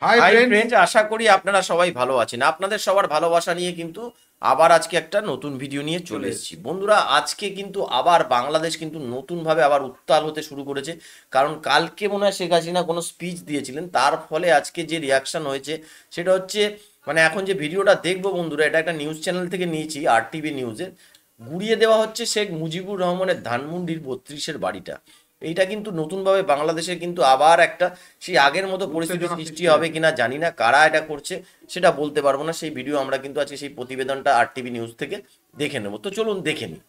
High hi friends, friends, আশা করি আপনারা সবাই ভালো আছেন। আপনাদের সবার ভালোবাসা নিয়ে কিন্তু আবার আজকে একটা নতুন ভিডিও নিয়ে চলে এসেছি। বন্ধুরা, আজকে কিন্তু আবার বাংলাদেশ কিন্তু নতুনভাবে আবার উত্তাল হতে শুরু করেছে। কারণ কালকে মনে হয় শেখ হাসিনা কোনো স্পিচ দিয়েছিলেন, তার ফলে আজকে যে রিয়াকশন হয়েছে সেটা হচ্ছে, মানে এখন যে ভিডিওটা দেখবো বন্ধুরা, এটা একটা নিউজ চ্যানেল থেকে নিয়েছি, RTV নিউজের। গুড়িয়ে দেওয়া হচ্ছে শেখ মুজিবুর রহমানের ধানমন্ডির 32-এর বাড়িটা। এইটা কিন্তু নতুনভাবে বাংলাদেশে কিন্তু আবার একটা সেই আগের মতো পরিস্থিতি উত্তেজনা সৃষ্টি সৃষ্টি হবে হয়েছে। কিনা জানি না, কারা এটা করছে সেটা বলতে পারবো না। সেই ভিডিও আমরা কিন্তু আজকে সেই প্রতিবেদনটা RTV নিউজ থেকে দেখে নেবো। তো চলুন দেখে নিই।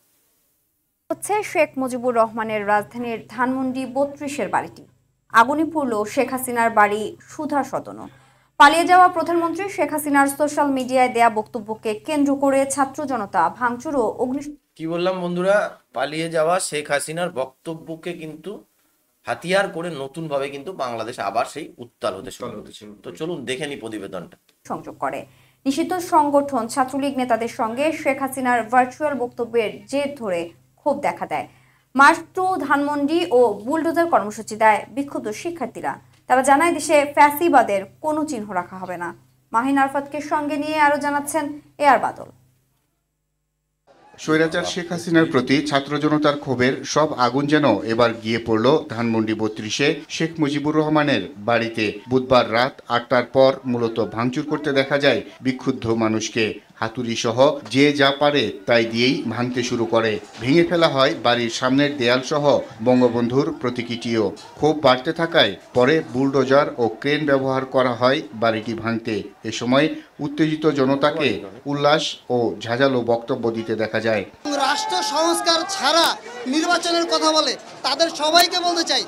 হচ্ছে শেখ মুজিবুর রহমানের রাজধানীর ধানমন্ডি 32-এর বাড়িটি। আগুনে পুড়ল শেখ হাসিনার বাড়ি সুধা সদনও। পালিয়ে যাওয়া প্রধানমন্ত্রী শেখ হাসিনার সোশ্যাল মিডিয়ায় দেয়া বক্তব্যকে কেন্দ্র করে ছাত্র জনতা ভাঙচুর ও অগ্নি কি বললাম বন্ধুরা, পালিয়ে যাওয়া শেখ হাসিনার বক্তব্যকে কিন্তু হাতিয়ার করে নতুনভাবে কিন্তু বাংলাদেশ আবার সেই উত্তাল হতে শুরু করেছে। তো চলুন দেখে নিই প্রতিবেদনটা। সংযোগ করে। নিষিদ্ধ সংগঠন ছাত্রলীগ নেতাদের সঙ্গে শেখ হাসিনার ভার্চুয়াল বক্তব্যের জের ধরে ক্ষোভ দেখা দেয়। মার্চ টু ধানমন্ডি ও বুলডোজার কর্মসূচি দেয় বিক্ষুব্ধ শিক্ষার্থীরা। তারা জানায় দেশে ফ্যাসিবাদের কোনো চিহ্ন রাখা হবে না। মাহিন আরফাতকে সঙ্গে নিয়ে আরো জানাচ্ছেন এআর বাদল। স্বৈরাচার শেখ হাসিনার প্রতি ছাত্র জনতার ক্ষোভের সব আগুন যেন এবার গিয়ে পড়ল ধানমন্ডি 32-এ শেখ মুজিবুর রহমানের বাড়িতে। বুধবার রাত 8টার পর মূলত ভাঙচুর করতে দেখা যায় বিক্ষুব্ধ মানুষকে। হাতুড়ি সহ যে যা পারে তাই দিয়েই ভাঙতে শুরু করে। ভেঙে ফেলা হয় বাড়ির সামনের দেয়াল সহ বঙ্গবন্ধুর প্রতীকীটিও। ক্ষোভ বাড়তে থাকায় পরে বুলডোজার ও ক্রেন ব্যবহার করা হয় বাড়িটি ভাঙতে। এ সময় উত্তেজিত জনতাকে উল্লাস ও ঝাঁঝালো বক্তব্য দিতে দেখা যায়। রাষ্ট্র সংস্কার ছাড়া নির্বাচনের কথা বলে তাদের সবাইকে বলতে চাই,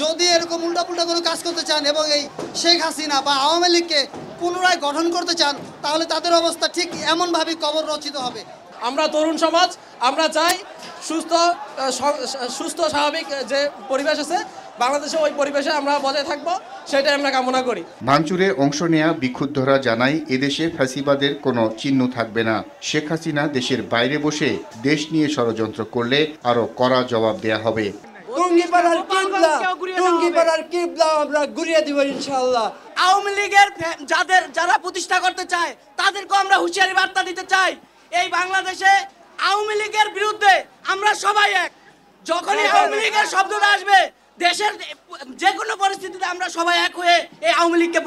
যদি এরকম উল্টাপুল্টা কোনো কাজ করতে চান এবং এই শেখ হাসিনা বা আওয়ামী লীগকে পুনরায় গঠন করতে চান, তাহলে তাদের অবস্থা ঠিক এমনভাবেই কবর রচিত হবে। আমরা তরুণ সমাজ, আমরা চাই সুস্থ স্বাভাবিক যে পরিবেশ আছে বাংলাদেশে, ওই পরিবেশে আমরা বজায় থাকবো, সেটাই আমরা কামনা করি। ভাঙচুরে অংশ নেয়া বিক্ষুব্ধরা জানায় এদেশে ফ্যাসিবাদের কোনো চিহ্ন থাকবে না। শেখ হাসিনা দেশের বাইরে বসে দেশ নিয়ে ষড়যন্ত্র করলে আরো কড়া জবাব দেয়া হবে। টুঙ্গিপাড়ার কিবলা আমরা ঘুরিয়ে দিব ইনশাআল্লাহ। আওয়ামী লীগের যারা প্রতিষ্ঠা করতে চায় তাদেরকে আমরা হুঁশিয়ারি বার্তা দিতে চাই, এই বাংলাদেশে আওয়ামী লীগের বিরুদ্ধে আমরা সবাই এক। যখনই আওয়ামী লীগের শব্দটা আসবে, দেশের যে কোনো পরিস্থিতিতে আমরা সবাই এক হয়ে এই আওয়ামী লীগকে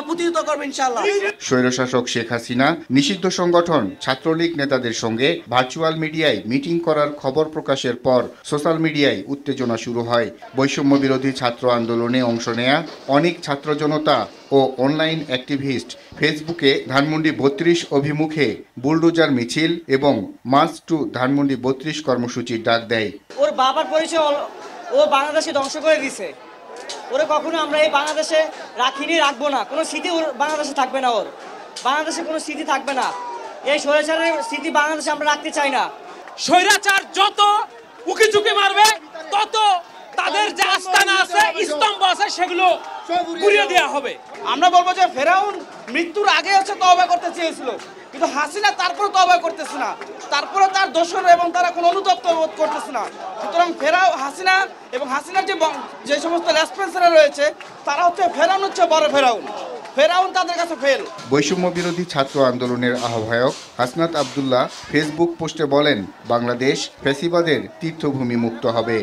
প্রতিহত করবো ইনশাআল্লাহ। স্বৈরশাসক শেখ হাসিনা নিষিদ্ধ সংগঠন ছাত্রলীগ নেতাদের সঙ্গে ভার্চুয়াল মিডিয়ায় মিটিং করার খবর প্রকাশের পর সোশ্যাল মিডিয়ায় উত্তেজনা শুরু হয়। বৈষম্য বিরোধী ছাত্র আন্দোলনে অংশ নেয়া অনেক ছাত্র জনতা ও অনলাইন অ্যাক্টিভিস্ট ফেসবুকে ধানমন্ডি 32 অভিমুখে বুলডোজার মিছিল এবং মার্চ টু ধানমন্ডি 32 কর্মসূচির ডাক দেয়। ওর বাবার পরিচয় ও বাংলাদেশে ধ্বংস করে দিছে, ওরে কখনো আমরা এই বাংলাদেশে রাখবো না। কোনো স্মৃতি ওর বাংলাদেশে থাকবে না, ওর বাংলাদেশে কোনো স্মৃতি থাকবে না। এই স্বৈরাচারের স্মৃতি বাংলাদেশে আমরা রাখতে চাই না। স্বৈরাচার যত উকি ঝুঁকি মারবে, তত তাদের যে আস্তানা আছে, স্তম্ভ আছে, সেগুলো গুড়িয়ে দেওয়া হবে। আমরা বলবো যে ফেরাউন মৃত্যুর আগে তওবা করতে চেয়েছিল, কিন্তু হাসিনা তারপরে তওবা করতেছে না, তারপরে তার দোষর এবং তারা কোনো অনুতপ্ত বোধ করতেছে না। সুতরাং হাসিনা এবং হাসিনার যে সমস্ত রেসপন্সাররা রয়েছে, তারা হচ্ছে ফেরাউন, হচ্ছে বড় ফেরাউন তাদের কাছে ফেল। বৈষম্য বিরোধী ছাত্র আন্দোলনের আহ্বায়ক হাসনাত আব্দুল্লাহ ফেসবুক পোস্টে বলেন, বাংলাদেশ ফ্যাসিবাদের তীর্থভূমি মুক্ত হবে।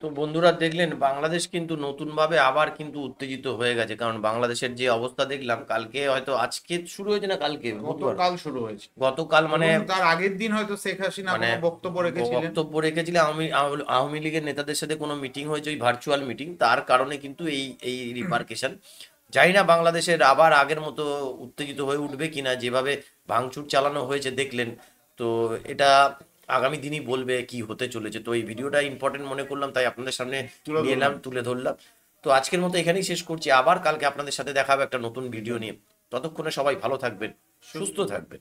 তো বন্ধুরা দেখলেন, বাংলাদেশ কিন্তু নতুনভাবে আবার কিন্তু উত্তেজিত হয়ে গেছে। কারণ বাংলাদেশের যে অবস্থা দেখলাম, কালকে হয়তো আজকে শুরু হয়েছে না, কালকে গতকাল শুরু হয়েছে। গতকাল মানে তার আগের দিন হয়তো শেখ হাসিনা মানে কোনো বক্তব্য রেখেছিলেন। আওয়ামী লীগের নেতাদের সাথে কোনো মিটিং হয়েছে, ওই ভার্চুয়াল মিটিং, তার কারণে কিন্তু এই রিপারকেশন। জানি না বাংলাদেশের আবার আগের মতো উত্তেজিত হয়ে উঠবে কিনা। যেভাবে ভাঙচুর চালানো হয়েছে দেখলেন, তো এটা আগামী দিনই বলবে কি হতে চলেছে। তো এই ভিডিওটা ইম্পর্টেন্ট মনে করলাম, তাই আপনাদের সামনে নিয়ে এলাম, তুলে ধরলাম। তো আজকের মতো এখানেই শেষ করছি। আবার কালকে আপনাদের সাথে দেখা হবে একটা নতুন ভিডিও নিয়ে। ততক্ষণে সবাই ভালো থাকবেন, সুস্থ থাকবেন।